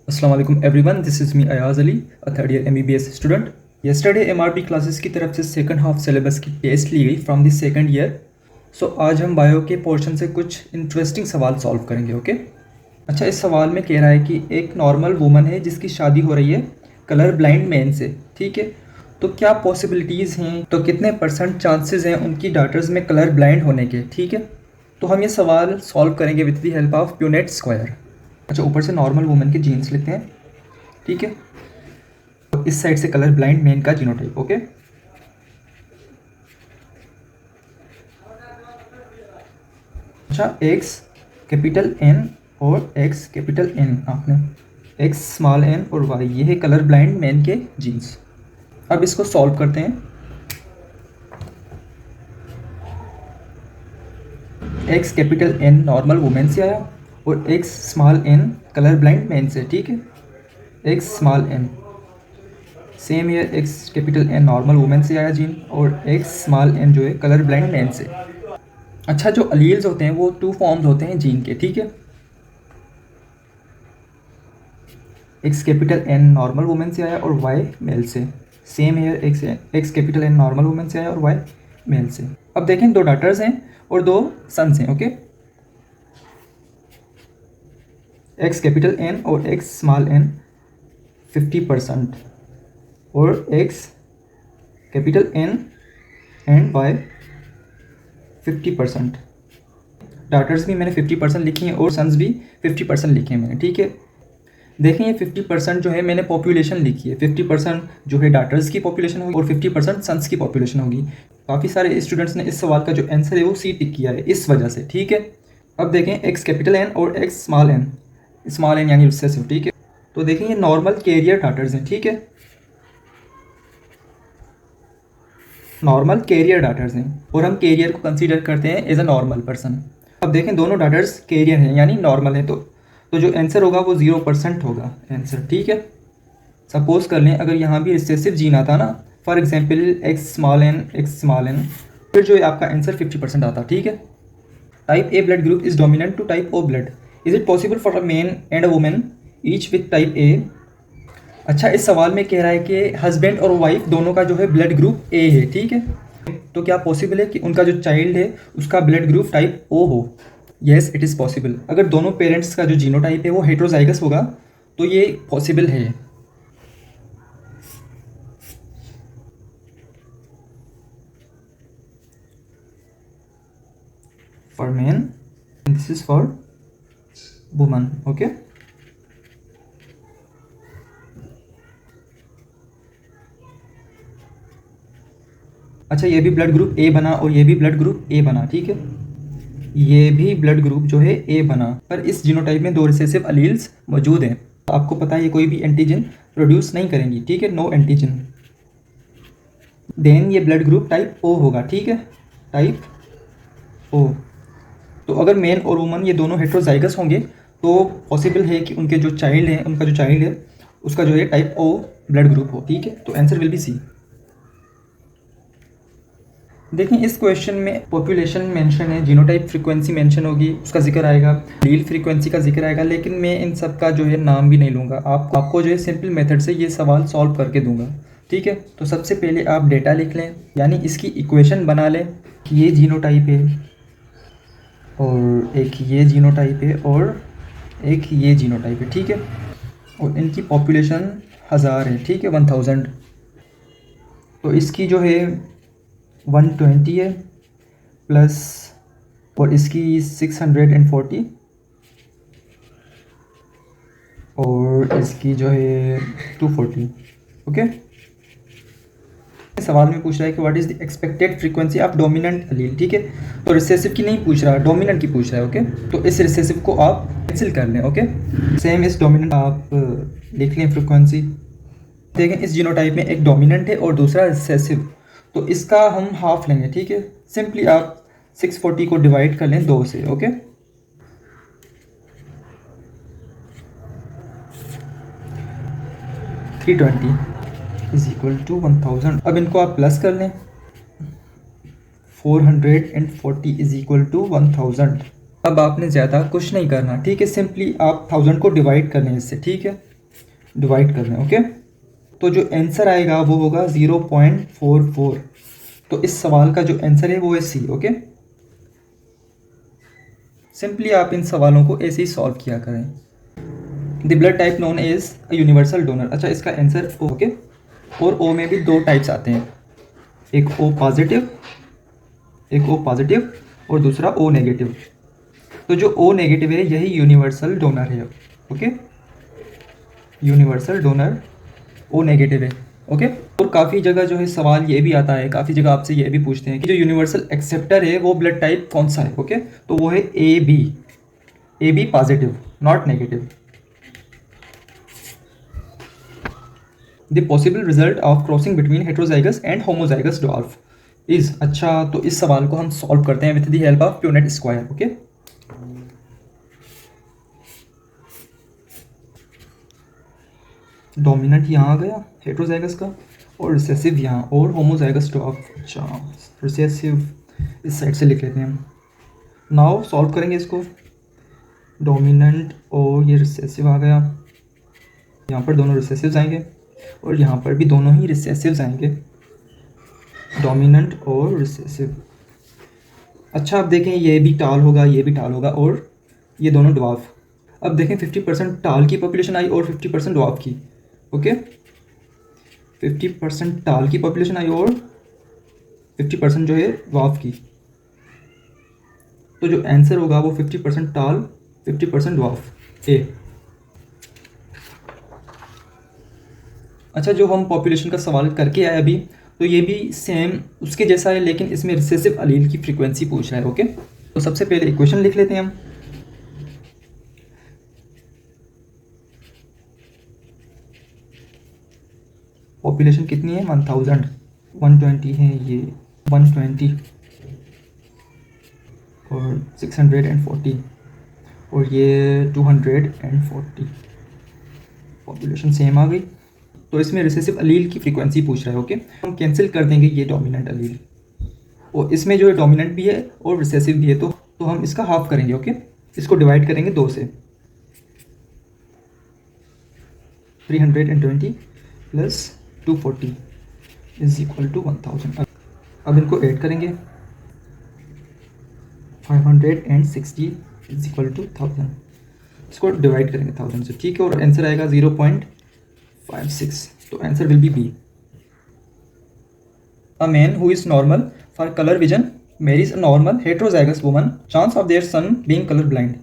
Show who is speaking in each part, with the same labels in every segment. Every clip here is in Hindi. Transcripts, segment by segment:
Speaker 1: Assalamu alaikum everyone, this is me Ayaz Ali, a third year MBBS student. Yesterday MRP classes की तरफ से सेकंड हाफ सिलेबस की टेस्ट ली गई फ्रॉम द सेकंड ईयर. सो आज हम बायो के पोर्शन से कुछ इंटरेस्टिंग सवाल सॉल्व करेंगे. ओके अच्छा, इस सवाल में कह रहा है कि एक नॉर्मल वुमन है जिसकी शादी हो रही है कलर ब्लाइंड मैन से. ठीक है, तो क्या पॉसिबिलिटीज़ हैं, तो कितने परसेंट चांसेस हैं उनकी डॉटर्स में कलर ब्लाइंड होने के. ठीक है, तो हम ये सवाल सॉल्व करेंगे with the help of Punnett square. अच्छा, ऊपर से नॉर्मल वुमेन के जीन्स लिखते हैं. ठीक है, तो इस साइड से कलर ब्लाइंड मैन का जीनोटाइप. ओके अच्छा, एक्स कैपिटल एन और एक्स कैपिटल एन, आपने एक्स स्मॉल एन और वाई, ये है कलर ब्लाइंड मैन के जीन्स. अब इसको सॉल्व करते हैं. X capital N normal women से आया और X small N colour blind man से. ठीक है, X small N same here, X capital N normal women से आया जीन और एक्स स्मॉल एन जो है कलर ब्लाइंड मैन से. अच्छा, जो अलील्स होते हैं वो टू फॉर्म्स होते हैं जीन के. ठीक है, X capital N normal women से आया और वाई मेल से. Same here, X capital N normal women से आया और वाई मेल से. अब देखें, दो डॉटर्स हैं और दो सन्स हैं. ओके, एक्स कैपिटल एन और एक्स स्मॉल एन 50% और X capital N and Y 50%. Daughters भी मैंने 50% लिखी हैं और सन्स भी 50% लिखे हैं मैंने. ठीक है, देखें ये 50% जो है मैंने पॉपुलेशन लिखी है. 50% जो है डॉटर्स की पॉपुलेशन होगी और 50% सन्स की पॉपुलेशन होगी. काफ़ी सारे स्टूडेंट्स ने इस सवाल का जो आंसर है वो सी टिक किया है इस वजह से. ठीक है, अब देखें एक्स कैपिटल एन और एक्स स्मॉल एन यानी रिसेसिव. ठीक है, तो देखें ये नॉर्मल कैरियर डॉटर्स हैं. ठीक है, नॉर्मल कैरियर डॉटर्स हैं और हम कैरियर को कंसीडर करते हैं एज अ नॉर्मल पर्सन. अब देखें दोनों डॉटर्स कैरियर हैं यानी नॉर्मल है, तो जो आंसर होगा वो 0% होगा आंसर. ठीक है, सपोज कर लें अगर यहाँ भी रिसेसिव जीन आता ना, for example X small N, फिर जो है आपका आंसर 50% आता. ठीक है, type A blood group is dominant to type O blood. Is it possible for a man and a women each with type A. अच्छा, इस सवाल में कह रहा है कि हस्बैंड और वाइफ दोनों का जो है ब्लड ग्रुप ए है. ठीक है, तो क्या पॉसिबल है कि उनका जो चाइल्ड है उसका ब्लड ग्रुप टाइप ओ हो. Yes, it is possible. अगर दोनों पेरेंट्स का जो जीनोटाइप है वो हेट्रोजाइगस होगा तो ये पॉसिबल है. For man, this is for woman. Okay, अच्छा, ये भी ब्लड ग्रुप ए बना और ये भी ब्लड ग्रुप ए बना. ठीक है, ये भी ब्लड ग्रुप जो है ए बना, पर इस जीनोटाइप में दो रिसेसिव अलील्स मौजूद हैं. आपको पता है ये कोई भी एंटीजन प्रोड्यूस नहीं करेंगी. ठीक है, नो एंटीजन. देन ये ब्लड ग्रुप टाइप ओ होगा. ठीक है, टाइप ओ. तो अगर मेन और वुमन ये दोनों हेट्रोजाइगस होंगे तो पॉसिबल है कि उनका जो चाइल्ड है उसका जो है टाइप ओ ब्लड ग्रुप हो. ठीक है, तो आंसर विल बी सी. देखें, इस क्वेश्चन में पॉपुलेशन मेंशन है, जीनोटाइप फ्रीक्वेंसी मेंशन होगी, उसका जिक्र आएगा, लील फ्रीक्वेंसी का जिक्र आएगा, लेकिन मैं इन सब का जो है नाम भी नहीं लूँगा. आपको जो है सिंपल मेथड से ये सवाल सॉल्व करके दूंगा. ठीक है, तो सबसे पहले आप डेटा लिख लें यानी इसकी इक्वेशन बना लें कि ये जीनोटाइप है और एक ये जीनोटाइप है और एक ये जीनोटाइप है. ठीक है, और इनकी पॉपुलेशन 1000 है. ठीक है, 1000. तो इसकी जो है 120 है प्लस और इसकी 640 और इसकी जो है 240. ओके, सवाल में पूछ रहा है कि what is the expected frequency of dominant अलील. ठीक है, तो रिसेसिव की नहीं पूछ रहा, डोमिनेंट की पूछ रहा है. ओके, तो इस रिसेसिव को आप कैंसिल कर लें. ओके, सेम इस डोमिनेंट आप लिख लें फ्रीक्वेंसी. देखें, इस जीनोटाइप में एक डोमिनेंट है और दूसरा रिसेसिव, तो इसका हम हाफ लेंगे. ठीक है, सिंपली आप 640 को डिवाइड कर लें 2 से. Okay, $320 is equal to 1000. अब इनको आप प्लस कर लें. 440 इज इक्वल टू 1000. अब आपने ज़्यादा कुछ नहीं करना. ठीक है, सिंपली आप 1000 को डिवाइड कर लें इससे. ठीक है, डिवाइड कर रहे हैं। ओके, तो जो आंसर आएगा वो होगा 0.44। तो इस सवाल का जो आंसर है वो है सी। ओके, सिंपली आप इन सवालों को ऐसे ही सॉल्व किया करें। The blood type known as a universal donor. अच्छा, इसका आंसर ओके। और ओ में भी दो टाइप्स आते हैं, एक ओ पॉजिटिव, एक ओ पॉजिटिव और दूसरा ओ नेगेटिव। तो जो ओ नेगेटिव है यही यूनिवर्सल डोनर है। Okay, universal donor O negative है। ओके, और काफ़ी जगह जो है सवाल ये भी आता है, काफ़ी जगह आपसे ये भी पूछते हैं कि जो यूनिवर्सल एक्सेप्टर है वो ब्लड टाइप कौन सा है। ओके, तो वो है A B positive, not negative. The possible result of crossing between heterozygous and homozygous dwarf is. अच्छा, तो इस सवाल को हम सॉल्व करते हैं with the help of Punnett square. Okay, dominant यहाँ आ गया हेट्रोजाइगस का और रिसेसिव यहाँ, और होमोजाइगस ड्वार्फ। अच्छा, रिसेसिव इस साइड से लिख लेते हैं हम। नाउ सॉल्व करेंगे इसको। डोमिनेंट और ये रिसेसिव आ गया, यहाँ पर दोनों रिसेसिव्स आएंगे और यहाँ पर भी दोनों ही रिसेसिव्स आएंगे, डोमिनेंट और रिसेसिव। अच्छा, अब देखें ये भी टाल होगा, ये भी टाल होगा और ये दोनों ड्वार्फ। अब देखें 50% टाल की पॉपुलेशन आई और 50% ड्वार्फ की। ओके, 50% टाल की पॉपुलेशन आई और 50% जो है ड्वार्फ की। तो जो आंसर होगा वो 50% टाल 50% ड्वार्फ, ए। अच्छा, जो हम पॉपुलेशन का सवाल करके आए अभी, तो ये भी सेम उसके जैसा है, लेकिन इसमें रिसेसिव अलील की फ्रीक्वेंसी पूछ रहा है। ओके, तो सबसे पहले इक्वेशन लिख लेते हैं हम। पॉपुलेशन कितनी है 1000, 120 है ये, 120 और 640 और ये 240। पॉपुलेशन सेम आ गई, तो इसमें रिसेसिव अलील की फ्रीक्वेंसी पूछ रहा है। ओके, हम कैंसिल कर देंगे ये डोमिनेंट अलील, और इसमें जो है डोमिनेंट भी है और रिसेसिव भी है, तो हम इसका हाफ करेंगे। ओके, इसको डिवाइड करेंगे 2 से। 320 प्लस 240 इज इक्वल टू 1000। अब इनको ऐड करेंगे, 560 इज इक्वल टू 1000। इसको डिवाइड करेंगे 1000 से, ठीक है, और आंसर आएगा 0.56। तो answer will be B. A man who is normal for color vision marries a normal heterozygous woman, chance of their son being color blind।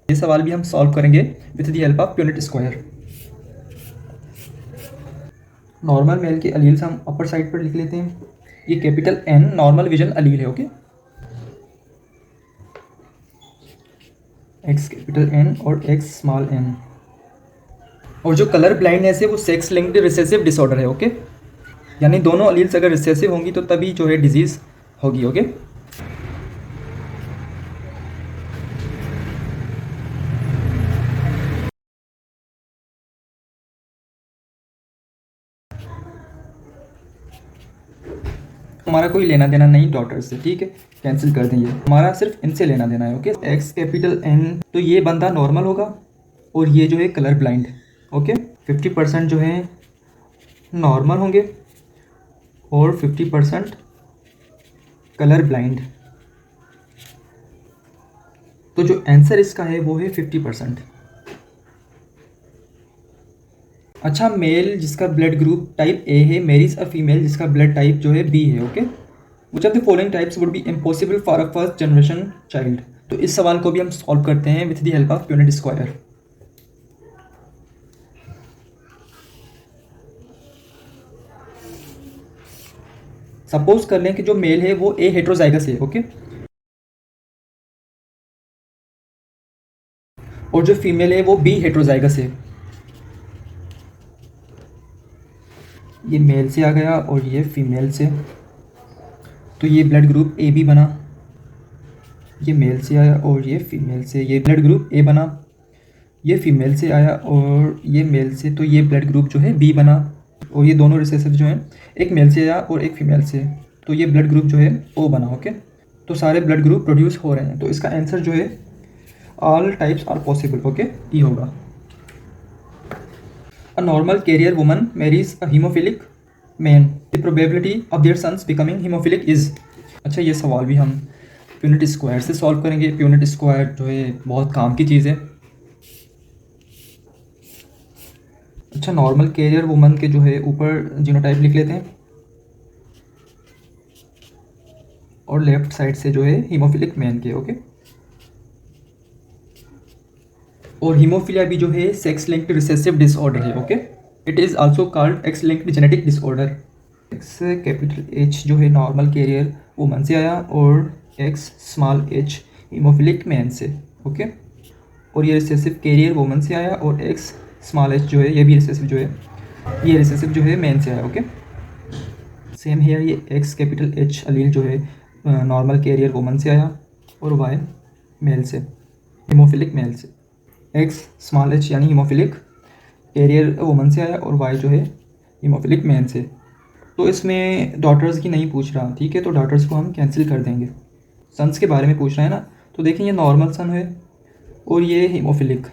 Speaker 1: ये सवाल भी हम सॉल्व करेंगे with the help of Punnett square. Normal male के अलील्स हम अपर साइड पर लिख लेते हैं। ये capital N normal vision allele है। ओके, एक्स कैपिटल एन और एक्स स्मॉल एन। और जो कलर ब्लाइंडनेस है वो सेक्स लिंक्ड रिसेसिव डिसऑर्डर है। ओके, यानी दोनों अलील्स अगर रिसेसिव होंगी तो तभी जो है डिजीज़ होगी। ओके, हमारा कोई लेना देना नहीं डॉटर से, ठीक है, कैंसिल कर दें, ये हमारा सिर्फ इनसे लेना देना है। ओके, एक्स कैपिटल एन, तो ये बंदा नॉर्मल होगा और ये जो है कलर ब्लाइंड। ओके, 50% जो है नॉर्मल होंगे और 50% कलर ब्लाइंड। तो जो आंसर इसका है वो है 50%। अच्छा, मेल जिसका ब्लड ग्रुप टाइप ए है मैरीज अ फीमेल जिसका ब्लड टाइप जो है बी है। Okay, which of the following types would be impossible for a first generation child. तो इस सवाल को भी हम सॉल्व करते हैं with the help of Punnett square. Suppose कर लें कि जो मेल है वो ए हेट्रोजाइगस है। ओके, और जो फीमेल है वो बी हेट्रोजाइगस है। ये मेल से आ गया और ये फीमेल से, तो ये ब्लड ग्रुप ए बी बना। ये मेल से आया और ये फीमेल से, ये ब्लड ग्रुप ए बना। ये फीमेल से आया और ये मेल से, तो ये ब्लड ग्रुप जो है बी बना। और ये दोनों रिसेसिव जो हैं, एक मेल से आया और एक फीमेल से, तो ये ब्लड ग्रुप जो है ओ बना। ओके, तो सारे ब्लड ग्रुप प्रोड्यूस हो रहे हैं, तो इसका आंसर जो है all types are possible. Okay, E होगा। A normal carrier woman marries a hemophilic man. The probability of their sons becoming hemophilic is। अच्छा, ये सवाल भी हम प्यूनेट स्क्वायर से सॉल्व करेंगे। प्यूनेट स्क्वायर जो है बहुत काम की चीज़ है। अच्छा, नॉर्मल कैरियर वुमन के जो है ऊपर जीनोटाइप लिख लेते हैं और लेफ्ट साइड से जो है हीमोफिलिक मैन के। ओके, और हीमोफिलिया भी जो है सेक्स लिंक्ड रिसेसिव डिसऑर्डर है। Okay, it is also called X linked genetic disorder. X capital H जो है नॉर्मल कैरियर वुमन से आया और X small H haemophilic man से। ओके, और ये रिसेसिव कैरियर वुमन से आया और एक्स स्मॉल एच जो है ये भी रिसेसिव जो है, ये रिसेसिव जो है मैन से आया। ओके, सेम है, ये एक्स कैपिटल एच अलील जो है नॉर्मल कैरियर वुमन से आया और वाई मेल से, हीमोफिलिक मेल से। एक्स स्मॉल एच यानी हीमोफिलिक कैरियर वुमन से आया और वाई जो है हीमोफिलिक मैन से। तो इसमें डॉटर्स की नहीं पूछ रहा, ठीक है, तो डॉटर्स को हम कैंसिल कर देंगे। सन्स के बारे में पूछ रहा है ना, तो देखें ये नॉर्मल सन है और ये हीमोफिलिक,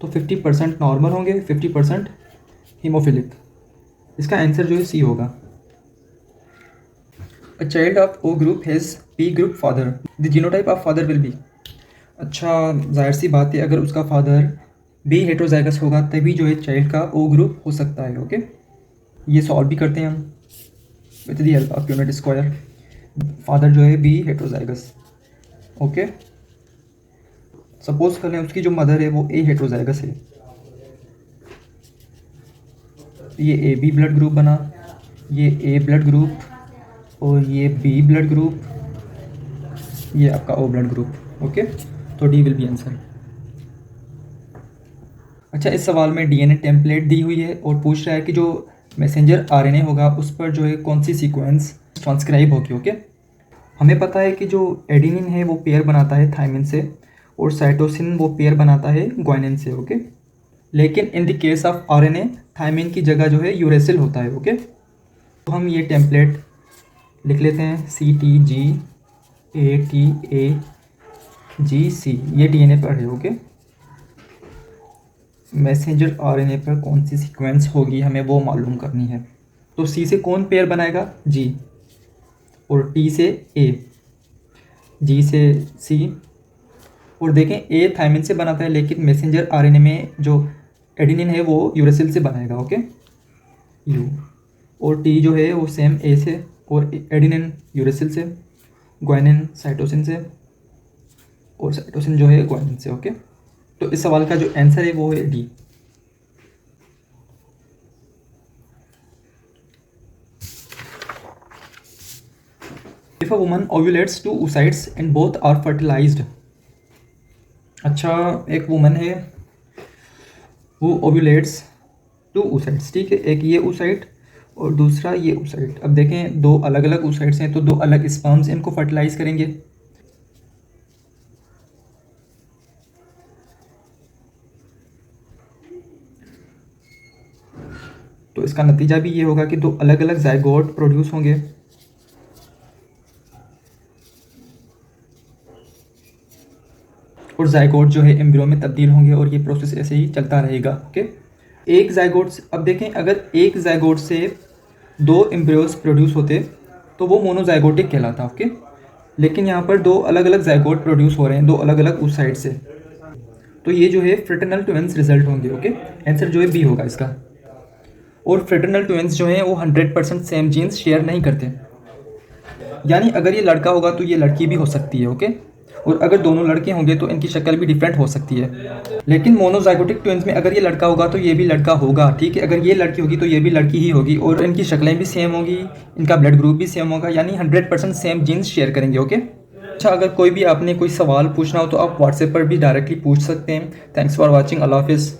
Speaker 1: तो 50% नॉर्मल होंगे, 50% हीमोफिलिक। इसका आंसर जो है सी होगा। A child of O group has P group father. The genotype of father will be। अच्छा, जाहिर सी बात है, अगर उसका फादर बी हेट्रोजाइगस होगा तभी जो है चाइल्ड का ओ ग्रुप हो सकता है। ओके, ये सॉल्व भी करते हैं हम with the help of Punnett square. Father जो है बी हेट्रोजाइगस। ओके, सपोज कर लें उसकी जो मदर है वो ए हेट्रोजाइगस है, ये ए बी ब्लड ग्रुप बना, ये ए ब्लड ग्रुप और ये बी ब्लड ग्रुप, ये आपका ओ ब्लड ग्रुप। ओके, तो डी विल बी आंसर। अच्छा, इस सवाल में डीएनए टेम्पलेट दी हुई है और पूछ रहा है कि जो मैसेंजर आरएनए होगा उस पर जो है कौन सी सीक्वेंस ट्रांसक्राइब होगी। ओके, हमें पता है कि जो एडेनिन है वो पेयर बनाता है थायमिन से और साइटोसिन वो पेयर बनाता है ग्वानिन से। ओके, लेकिन in the case of RNA thymine की जगह जो है यूरेसिल होता है। ओके, तो हम ये टेम्पलेट लिख लेते हैं, CTGATAGC, ये डीएनए पर है। ओके, मैसेंजर आरएनए पर कौन सी सीक्वेंस होगी हमें वो मालूम करनी है। तो सी से कौन पेयर बनाएगा, जी, और टी से ए, जी से सी, और देखें ए थायमिन से बनाता है लेकिन मैसेंजर आरएनए में जो एडेनिन है वो यूरेसिल से बनाएगा। ओके, यू, और टी जो है वो सेम ए से और एडेनिन यूरेसिल से, ग्वानिन साइटोसिन से और साइटोसिन जो है ग्वानिन से। ओके, तो इस सवाल का जो आंसर है वो है D. If a woman ovulates 2 oocytes and both are fertilized. अच्छा, एक वुमन है वो ओव्यूलेट्स 2 oocytes, ठीक है, एक ये oocyte और दूसरा ये oocyte। अब देखें दो अलग अलग oocytes हैं तो दो अलग स्पर्म्स इनको फर्टिलाइज करेंगे। तो इसका नतीजा भी ये होगा कि दो अलग अलग जाइगोट प्रोड्यूस होंगे और जाइगोट जो है एम्ब्रियो में तब्दील होंगे और ये प्रोसेस ऐसे ही चलता रहेगा। ओके, एक जाइगोट, अब देखें अगर एक जाइगोट से 2 एम्ब्रियोज प्रोड्यूस होते तो वो मोनोजाइगोटिक कहलाता। ओके, लेकिन यहाँ पर 2 अलग अलग जाइगोट प्रोड्यूस हो रहे हैं 2 अलग अलग उस साइड से, तो ये जो है फ्रेटर्नल ट्विंस रिजल्ट होंगे। ओके, आंसर जो है बी होगा इसका। और फ्रेटर्नल ट्विंस जो हैं वो 100% सेम जीन्स शेयर नहीं करते, यानी अगर ये लड़का होगा तो ये लड़की भी हो सकती है। ओके, और अगर दोनों लड़के होंगे तो इनकी शक्ल भी डिफरेंट हो सकती है। लेकिन मोनोजाइगोटिक ट्विंस में अगर ये लड़का होगा तो ये भी लड़का होगा, ठीक है, अगर ये लड़की होगी तो ये भी लड़की ही होगी और इनकी शक्लें भी सेम होगी, इनका ब्लड ग्रुप भी सेम होगा, यानी 100% सेम जीन्स शेयर करेंगे। ओके, अच्छा, अगर कोई भी आपने कोई सवाल पूछना हो तो आप व्हाट्सएप पर भी डायरेक्टली पूछ सकते हैं। थैंक्स फॉर वॉचिंग, अल्लाह हाफिज़।